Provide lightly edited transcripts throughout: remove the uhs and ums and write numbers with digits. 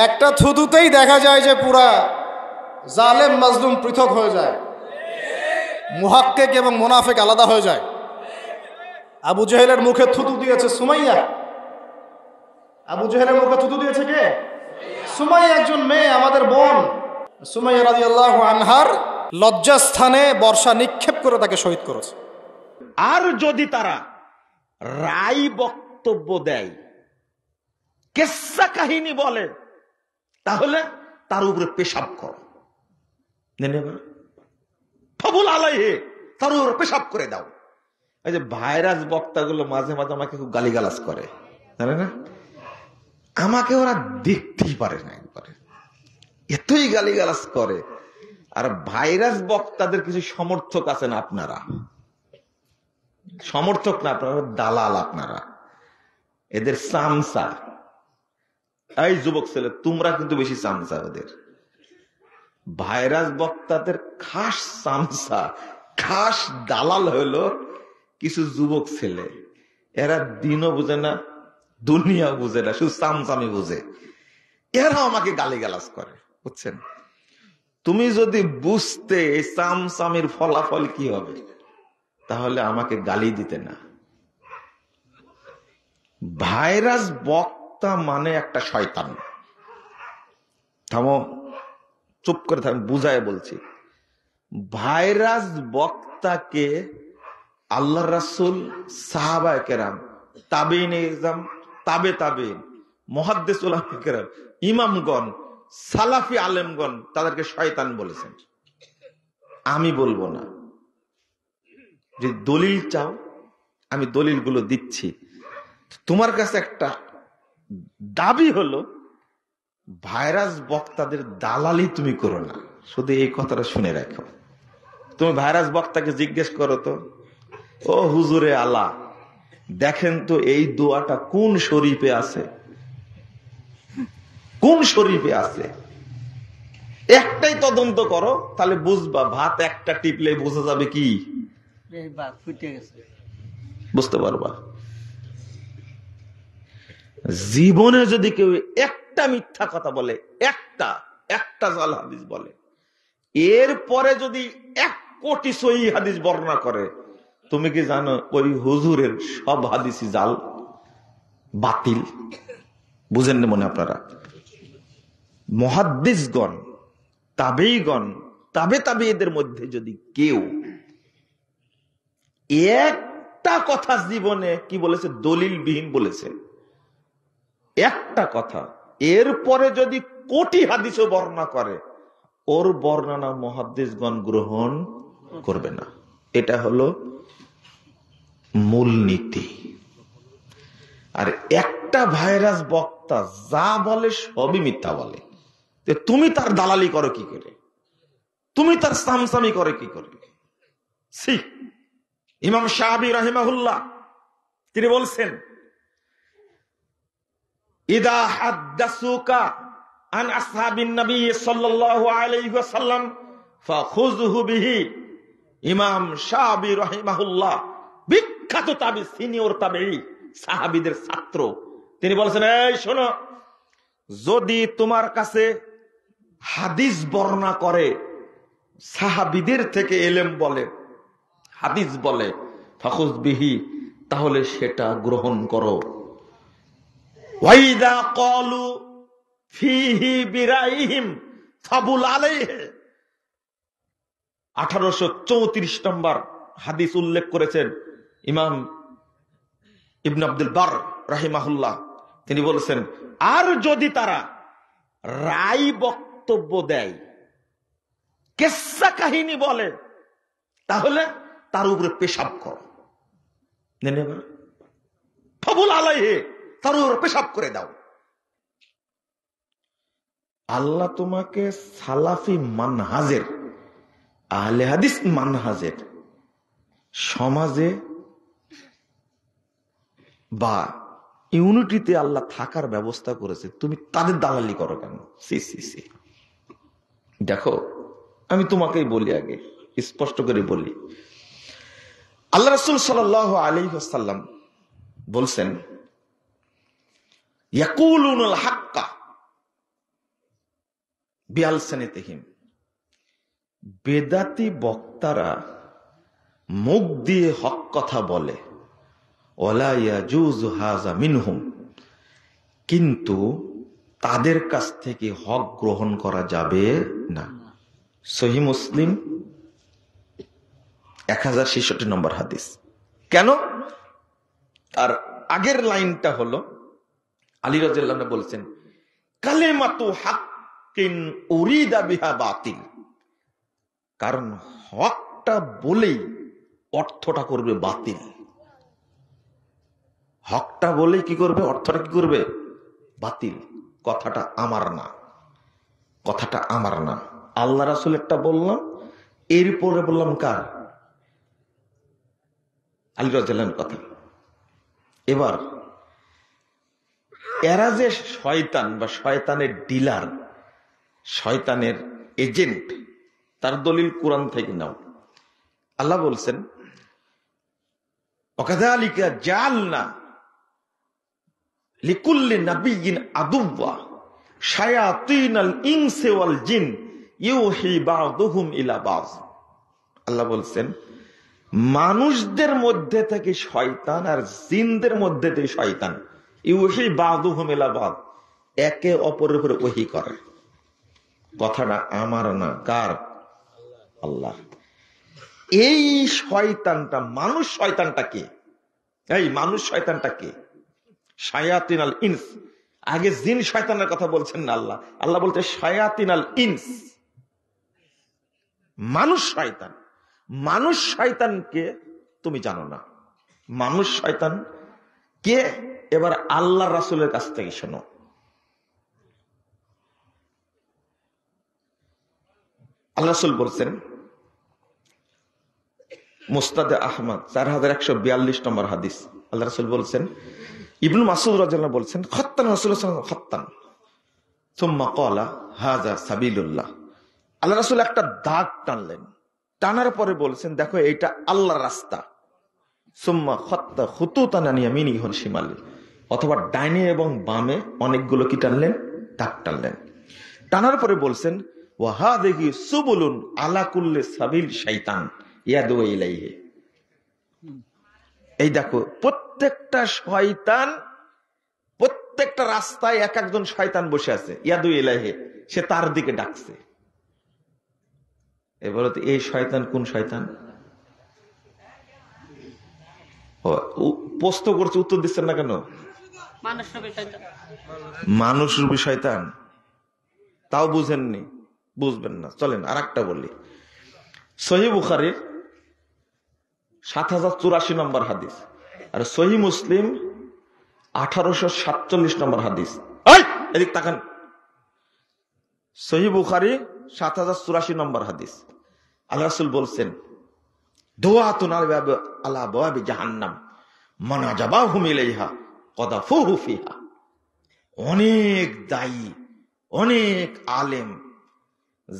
একটা থুতুতেই দেখা যায় যে পুরা জালেম মাজলুম পৃথক হয়ে যায়, মুহাক্কিক এবং মুনাফিক আলাদা হয়ে যায়। আবু জেহেলের মুখে থুতু দিয়েছে সুমাইয়া। আবু জেহেলের মুখে থুতু দিয়েছে কে? সুমাইয়া, একজন মেয়ে, আমাদের বোন সুমাইয়া রাদিয়াল্লাহু আনহার লজ্জাস্থানে বর্ষা নিক্ষেপ করে তাকে শহীদ করেছে। আর যদি তারা রায় বক্তব্য দেয়, কেসা কাহিনী বলে, তাহলে তার উপরে পেশাব করো, ফাবুল আলাইহে, তার উপরে পেশাব করে দাও। এই যে ভাইরাস বক্তাগুলো মাঝে মাঝে আমাকে খুব গালিগালাজ করে, জানে না, আমাকে ওরা দেখতেই পারে না, একবারে এতই গালিগালাজ করে। আর ভাইরাস বক্তাদের কিছু সমর্থক আছেন, আপনারা সমর্থক না, আপনারা দালাল, আপনারা এদের চামচা। এই যুবক ছেলে, তোমরা কিন্তু বেশি চামচা ওদের। ভাইরাস বক্তাদের খাস চামচা, খাস দালাল হলো কিছু যুবক ছেলে। এরা দিনও বুঝে না, দুনিয়া বুঝে না, শুধু চামচামি বুঝে। এরা আমাকে গালিগালাজ করে, বুঝছেন? তুমি যদি বুঝতে এই চামচামির ফলাফল কি হবে, তাহলে আমাকে গালি দিতে না। ভাইরাস বক্তা মানে একটা শয়তান। থামো, চুপ করে থাম, বুঝায় বলছি। ভাইরাস বক্তাকে আল্লাহ রাসূল, সাহাবায়ে কেরাম, তাবেঈন, তাবেঈন, মুহাদ্দিস উলামায়ে কেরাম, ইমামগণ, সালাফি আলেমগণ তাদেরকে শয়তান বলেছেন। আমি বলবো না। যে দলিল চাও, আমি দলিলগুলো দিচ্ছি। তোমার কাছে একটা দাবি হলো ভাইরাস বক্তাদের দালালি তুমি করো না। শুধু এই কথাটা শুনে রাখো। তুমি ভাইরাস বক্তাকে জিজ্ঞেস করো তো, ও হুজুরে আলা, দেখেন তো এই দোয়াটা কোন শরীফে আছে, কোন শরীফে আছে? একটাই তদন্ত করো, তাহলে বুঝবা। ভাত একটা টিপলে বোঝা যাবে কি, বুঝতে পারবা। জীবনে যদি কেউ একটা মিথ্যা কথা বলে, একটা জাল হাদিস বলে, এরপরে যদি 1 কোটি সহিহ হাদিস বর্ণনা করে, তুমি কি জানো ওই হুজুরের সব হাদিসই জাল, বাতিল? বুঝেন না মনে আপনারা? মুহাদ্দিসগণ, তাবেঈগণ, তাবেঈদের মধ্যে যদি কেউ একটা কথা জীবনে কি বলেছে, দলিলবিহীন বলেছে, একটা কথা, এরপরে যদি কোটি হাদিসও বর্ণনা করে, ওর বর্ণনা মুহাদ্দিসগণ গ্রহণ করবে না। এটা হলো মূলনীতি। আর একটা ভাইরাস বক্তা যা বলে সবই মিথ্যা বলে। তুমি তার দালালি করো কি করে? তুমি তার সামসামি করে কি করে? ইমাম শাফিঈ রাহিমাহুল্লাহ তিনি বলছেন, ইদা হাদাসুকা আন আসহাবিন নবী সাল্লাল্লাহু আলাইহি ওয়াসাল্লাম ফাখুযহু বিহি। ইমাম শাফিঈ রাহিমাহুল্লাহ বিখ্যাত তাবেঈ, সিনিয়র তাবেঈ, সাহাবীদের ছাত্র, তিনি বলেছেন, এই শোনো, যদি তোমার কাছে হাদিস বর্ণনা করে, সাহাবীদের থেকে ইলম বলে, হাদিস বলে, ফাখুয বিহি, তাহলে সেটা গ্রহণ করো। ওয়াইদা ক্বালু ফীহি বিরাইহিম ফাবুল আলাইহি। 1834 নম্বর হাদিস উল্লেখ করেছেন ইমাম ইবনে আব্দুল বার রাহিমাহুল্লাহ। তিনি বলেছেন, আর যদি তারা রায় বক্তব্য দেয়, কেসা কাহিনী বলে, তাহলে তার উপরে পেশাব করো, ফাবুল আলাইহি, তার উপরে পেশাব করে দাও। আল্লাহ তোমাকে সালাফি মানহাজের, আহলে হাদিস মানহাজের সমাজে বা ইউনিটিতে আল্লাহ থাকার ব্যবস্থা করেছে, তুমি তাদের দালালি করো কেন? দেখো, আমি তোমাকেই বলি, আগে স্পষ্ট করে বলি, আল্লাহ রাসূল সাল্লাল্লাহু আলাইহি ওয়াসাল্লাম বলছেন, ইয়াকুলুনাল হাক্কা বিআলসানিতিহিম, বেদাতি বক্তারা মুখ দিয়ে হক কথা বলে, ওয়ালা ইয়াজুজু হাযা মিনহুম, কিন্তু তাদের কাছ থেকে হক গ্রহণ করা যাবে না। সহিহ মুসলিম 1066 নম্বর হাদিস। কেন? তার আগের লাইনটা হলো আলী রাদিয়াল্লাহু আনহু বলছেন, কালিমাতু হাক্কিন উরিদা বিহা বাতিল, কারণ হকটা বলেই অর্থটা করবে বাতিল। হকটা বলে কি করবে? অর্থটা কি করবে? বাতিল। কথাটা আমার না, কথাটা আমার না। আল্লাহ রাসূল একটা বললাম, এরপরে বললাম কার? আলী রাদিয়াল্লাহু আনহুর কথা। এবার এরা যে শয়তান বা শয়তানের ডিলার, শয়তানের এজেন্ট, তার দলিল কোরআন থেকে নাও। আল্লাহ বলছেন, ওয়াকাযালিকা জাআলনা লিকুল্লি নাবিয়্যিন আদুওয়া শায়াতিনাল ইনসি ওয়াল জিন ইউহি বা'দুহুম ইলা বা'দ। আল্লাহ বলছেন, মানুষদের মধ্যে থেকে শয়তান আর জিনদের মধ্যে থেকে শয়তান, ইউহি বা'দুহুম ইলা বা'দ, একে অপরের উপরে ওহী করে। কথাটা আমার না, কার? আল্লাহ। এই শয়তানটা, মানুষ শয়তানটা কে? এই মানুষ শয়তানটা কে? শায়াতিনাল ইনস। আগে জিন শয়তানের কথা বলছেন না আল্লাহ, আল্লাহ বলছে শায়াতিনাল ইনস, মানুষ শয়তান। মানুষ শয়তানকে তুমি জানো না, মানুষ শয়তান কে? এবার আল্লাহ রাসূলের কাছ থেকে শোনো। আল্লাহ রাসূল বলছেন, মুসনাদে আহমদ 4142 নম্বর হাদিস, আল্লাহ রাসূল বলছেন, ইবনু মাসউদ রাদিয়াল্লাহু আনহু বলছেন, খাত্তান রাসূলুল্লাহ সাল্লাল্লাহু আলাইহি ওয়াসাল্লাম খাত্তান সুম্মা ক্বালা হাযা সাবিলুল্লাহ। আল্লাহ রাসূল একটা দাগ টানলেন, টানার পরে বলছেন, দেখো এটা আল্লাহর রাস্তা। সুম্মা খাত্তা খুতুতান আন ইয়ামিনিহি ওয়া শিমালি, অথবা ডাইনে এবং বামে অনেকগুলো কি টানলেন? দাগ টানলেন। টানার পরে বলছেন, ওয়া হাযিহি সুবুলুন আলা কুল্লি সাবিল শাইতান ইয়াদু ইলাইহি। এই দেখো, প্রত্যেকটা শয়তান, প্রত্যেকটা রাস্তায় এক একজন শয়তান বসে আছে, ইয়াদু ইলাইহি, সে তার দিকে ডাকছে। এবার এই শয়তান কোন শয়তান? প্রশ্ন করছে, উত্তর দিচ্ছেন না কেন? মানুষ রূপী শয়তান। তাও বুঝেননি, বুঝবেন না, চলেন আর একটা বলি। সহিহ বুখারীর 7084 নম্বর হাদিস, আর সহিহ মুসলিম 1847 নম্বর হাদিস। এদিক তাকান। সহিহ বুখারী 7084 নম্বর হাদিস, আল্লাহ রাসূল বলছেন, দুআতুন আলা আবওয়াবি জাহান্নাম মান আজাবাহুম ইলাইহা কাদাফুহু ফিহা। অনেক দায়ী, অনেক আলেম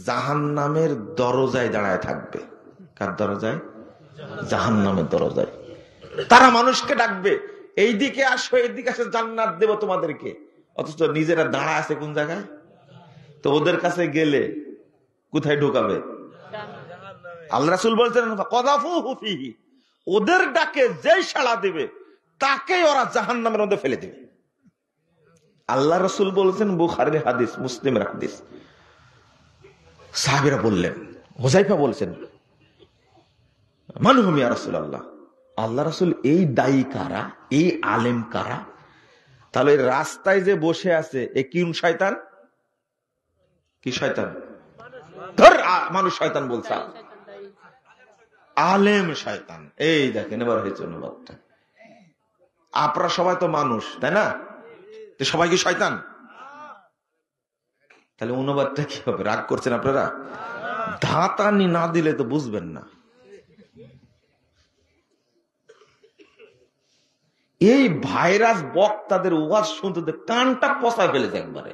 জাহান্নামের দরজায় দাঁড়ায় থাকবে। কার দরজায়? জাহান্নামের দরজায়। তারা মানুষকে ডাকবে, এই দিকে আসো, এইদিকে আসো, জান্নাত দেব তোমাদেরকে, অথচ নিজেরা দাঁড়া আছে কোন জায়গায়? তো ওদের কাছে গেলে কোথায় ঢুকাবে? আল্লাহ রাসূল বলছেন, কাদাফুহু ফিহি, ওদের ডাকে যেই সাড়া দিবে তাকে ওরা জাহান্নামের মধ্যে ফেলে দিবে। আল্লাহ রাসূল বলছেন, বুখারীর হাদিস, মুসলিমের হাদিস। সাহাবীরা বললেন, হুযায়ফা বলছেন, মান হুম ইয়া রাসূলুল্লাহ, আল্লাহ রাসূল এই দায়ী কারা, এই আলেম কারা? তাহলে রাস্তায় যে বসে আছে এ কোন শয়তান? কি শয়তান? ধর মানুষ শয়তান বলছে, আলেম শয়তান। এই দেখেন, এবার হয়েছে অনুবাদটা। আপনারা সবাই তো মানুষ, তাই না? সবাই কি শয়তান? তাহলে অনুবাদটা কি হবে? রাগ করছেন আপনারা? ধাতানি না দিলে তো বুঝবেন না। এই ভাইরাস বক্তাদের ওয়াজ শুনতে কানটা পচা ফেলেছে একবারে,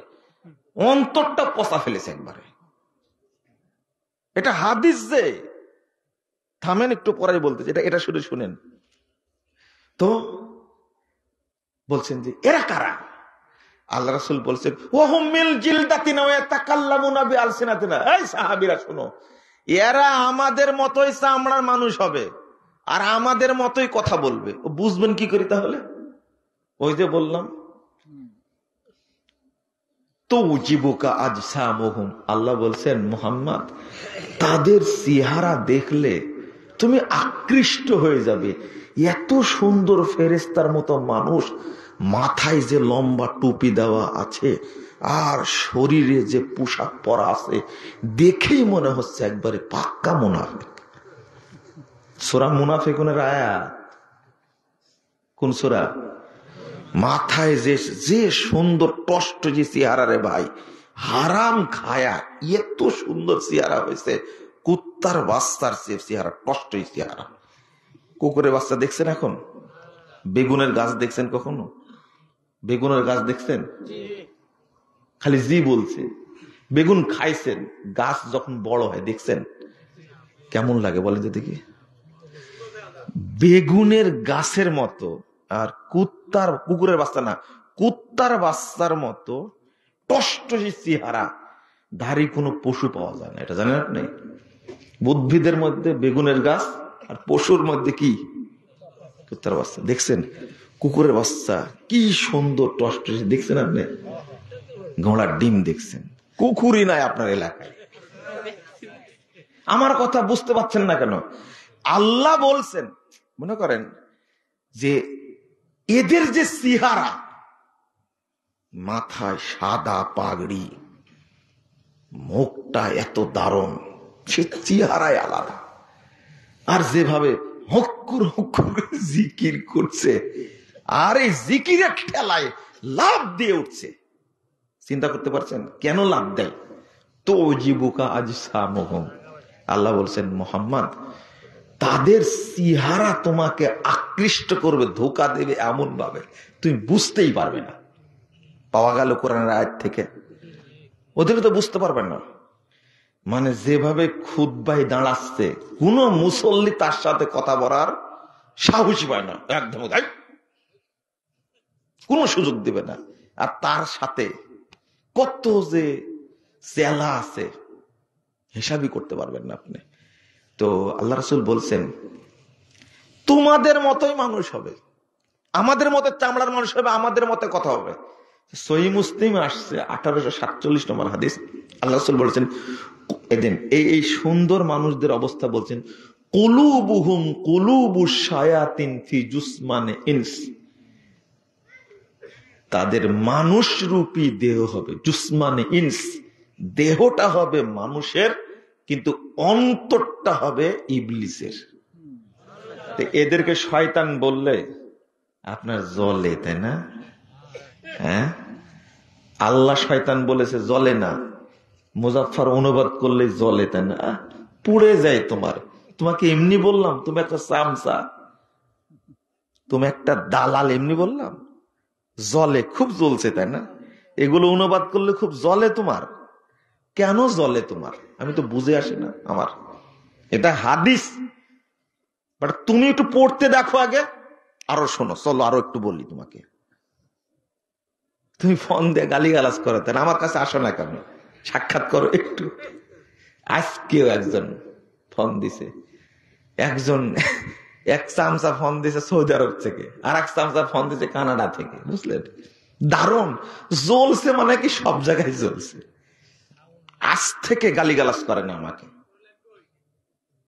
অন্তরটা পচা ফেলেছে একবারে। এটা হাদিস যে, থামেন একটু পরে বলতেছে, এটা শুধু শুনেন তো। বলছেন যে এরা কারা? আল্লাহ রাসূল বলছেন ওয়াহুম মিল জিলদাতিনা ওয়া ইয়াতাকাল্লামুনা বিআলসিনাতিনা। এই সাহাবীরা শোনো, এরা আমাদের মতোই চামড়ার মানুষ হবে আর আমাদের মতোই কথা বলবে। বুঝবেন কি করি তাহলে? ওই যে বললাম তুজিবুকা আজসামুহুম, আল্লাহ বলছেন মুহাম্মদ তাদের চেহারা দেখলে তুমি আকৃষ্ট হয়ে যাবে। এত সুন্দর ফেরেশতার মতো মানুষ, মাথায় যে লম্বা টুপি দেওয়া আছে আর শরীরে যে পোশাক পরা আছে, দেখেই মনে হচ্ছে একবারে পাক্কা মুনাফিক। সূরা মুনাফিকুনের আয়াত কোন সূরা? মাথায় যে সুন্দর টষ্ট যে চেহারা রে ভাই, হারাম খায়া এত সুন্দর চেহারা হয়েছে, কুত্তার বাচ্চার চেহারা, টষ্ট চেহারা। কুকুরের বাচ্চা দেখছেন এখন? বেগুনের গাছ দেখছেন কখনো? বেগুনের গাছ দেখছেন? খালি জি বলছে। বেগুন খাইছেন, গাছ যখন বড় হয় দেখছেন কেমন লাগে বলেন যে দেখি? বেগুনের গাছের মতো। আর কুকুরের বাচ্চা না, কুত্তার বাচ্চার মতো টষ্ট চেহারা ধারী কোনো পশু পাওয়া যায় না। এটা জানেন আপনি? উদ্ভিদের মধ্যে বেগুনের গাছ, আর পশুর মধ্যে কি? কুত্তার বাচ্চা। দেখছেন কুকুরের বাচ্চা কি সুন্দর টষ্ট দেখছেন আপনি? ঘোড়ার ডিম দেখছেন? কুকুরই নাই আপনার এলাকায়। আমার কথা বুঝতে পারছেন না কেন? আল্লাহ বলছেন, মনে করেন যে এদের যে চেহারা, মাথায় সাদা পাগড়ি, মুখটা এত দারুণ, সে চেহারায় আলাদা। আর যেভাবে হক্কুর হক্কুর জিকির করছে, আর এই জিকিরের ঠেলায় লাভ দিয়ে উঠছে। চিন্তা করতে পারছেন কেন লাভ দেয়? তো জিবুকা আজসামুহুম, আল্লাহ বলছেন মুহাম্মদ তাদের চেহারা তোমাকে আকৃষ্ট করবে, ধোঁকা দেবে এমন ভাবে তুমি বুঝতেই পারবে না। পাওয়া গেল কোরআনের আয়াত থেকে, ওদের তো বুঝতে পারবেন না। মানে যেভাবে খুতবায় দাঁড়াচ্ছে, কোন মুসল্লি তার সাথে কথা বলার সাহসী পায় না, একদম কোন সুযোগ দিবে না। আর তার সাথে কত যে চেলা আছে হিসাবই করতে পারবেন না আপনি। তো আল্লাহ রাসূল বলছেন তোমাদের মতোই মানুষ হবে, আমাদের মতো চামড়ার মানুষ হবে, আমাদের মতো কথা হবে। সহিহ মুসলিম আসছে 1847 নম্বর হাদিস। আল্লাহ রাসূল বলছেন এদিন এই সুন্দর মানুষদের অবস্থা বলছেন, কুলুবুহুম কুলুবুশ শায়াতিন ফি জুসমানে ইনস, তাদের মানুষ রূপী দেহ হবে, জুসমানে ইনস, দেহটা হবে মানুষের কিন্তু অন্তরটা হবে ইবলিসের। এদেরকে শয়তান বললে আপনার জলে, তাই না? হ্যাঁ, আল্লাহ শয়তান বলেছে জলে না, মুজাফফর অনুবাদ করলে জলে, তাই না? পুড়ে যায় তোমাকে এমনি বললাম তুমি একটা চামচা, তুমি একটা দালাল, এমনি বললাম জলে, খুব জ্বলছে, তাই না? এগুলো অনুবাদ করলে খুব জলে তোমার। কেন জলে তোমার? আমি তো বুঝে আসি না আমার। এটা হাদিস, বাট তুমি একটু পড়তে দেখো আগে, আরো শোনো। চলো আরো একটু বলি তোমাকে। তুমি ফোন দিয়ে গালিগালাজ করো, তাই না? আমার কাছে আসো না কেন? সাক্ষাৎ করো একটু। আজকেও একজন ফোন দিছে, এক চামচা ফোন দিছে সৌদি আরব থেকে, আর এক চামচা ফোন দিছে কানাডা থেকে, বুঝলেন? দারুণ জ্বলছে, মানে কি সব জায়গায় জ্বলছে। আজ থেকে গালিগালাজ করে না আমাকে।